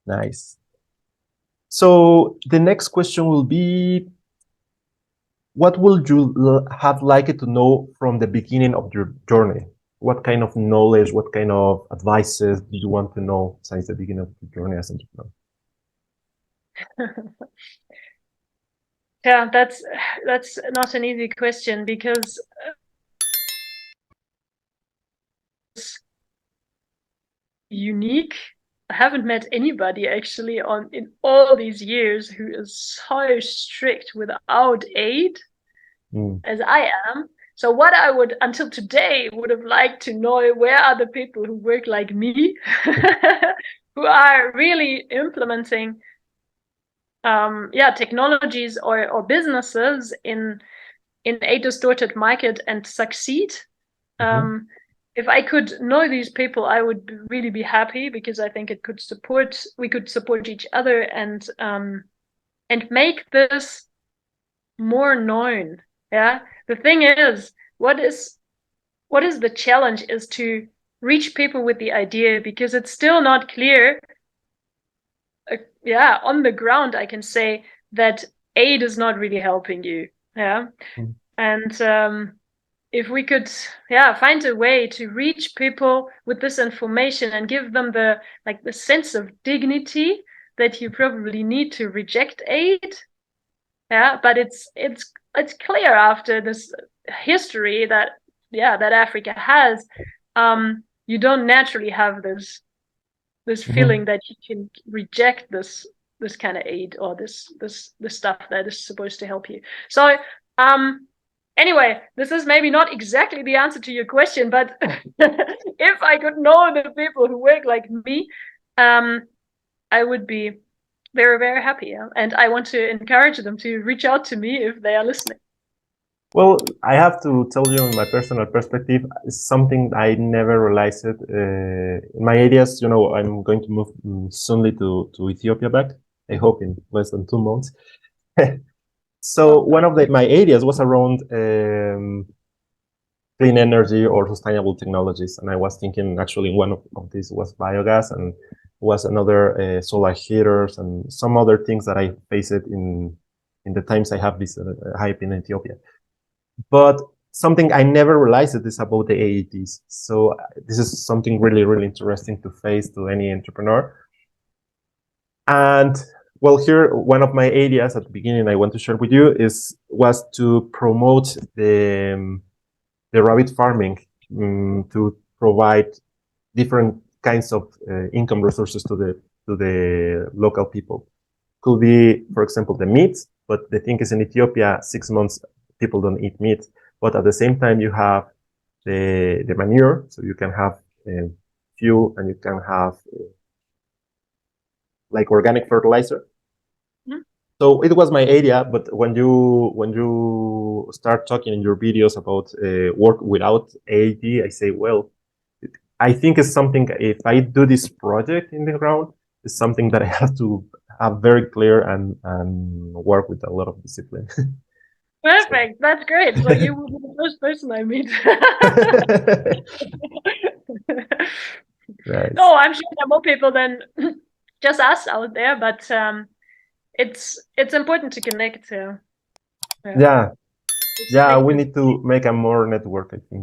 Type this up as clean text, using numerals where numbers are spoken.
Nice. So the next question will be, what would you have liked to know from the beginning of your journey? What kind of knowledge, what kind of advices do you want to know since the beginning of your journey as an entrepreneur? Yeah, that's not an easy question, because it's unique. I haven't met anybody actually in all these years who is so strict without aid as I am. So what I would, until today, would have liked to know, where are the people who work like me, who are really implementing technologies or businesses in a distorted market and succeed. Um, if I could know these people, I would really be happy, because I think we could support each other, and make this more known. Yeah. The thing is, what is the challenge is to reach people with the idea, because it's still not clear. On the ground, I can say that aid is not really helping you. Yeah. And if we could find a way to reach people with this information and give them the sense of dignity that you probably need to reject aid. But it's clear after this history that Africa has, you don't naturally have this feeling that you can reject this kind of aid, or this stuff that is supposed to help you. So anyway, this is maybe not exactly the answer to your question, but if I could know the people who work like me, I would be very, very happy. Yeah? And I want to encourage them to reach out to me if they are listening. Well, I have to tell you, in my personal perspective, it's something I never realized it. In my ideas, I'm going to move soonly to Ethiopia back. I hope in less than 2 months. So one of my areas was around clean energy or sustainable technologies. And I was thinking, actually, one of these was biogas, and was another solar heaters, and some other things that I faced in the times I have this hype in Ethiopia. But something I never realized is about the AETs. So this is something really, really interesting to face to any entrepreneur. And well, here, one of my ideas at the beginning I want to share with you was to promote the rabbit farming, to provide different kinds of income resources to the local people. Could be, for example, the meat, but the thing is, in Ethiopia, 6 months people don't eat meat. But at the same time, you have the manure, so you can have fuel, and you can have like organic fertilizer. So it was my idea, but when you start talking in your videos about work without AD, I say, well, I think it's something, if I do this project in the ground, it's something that I have to have very clear and work with a lot of discipline. Perfect. That's great. So you will be the first person I meet. Nice. No, I'm sure there are more people than just us out there, but it's important to connect. Yeah, we need to make a more network, I think.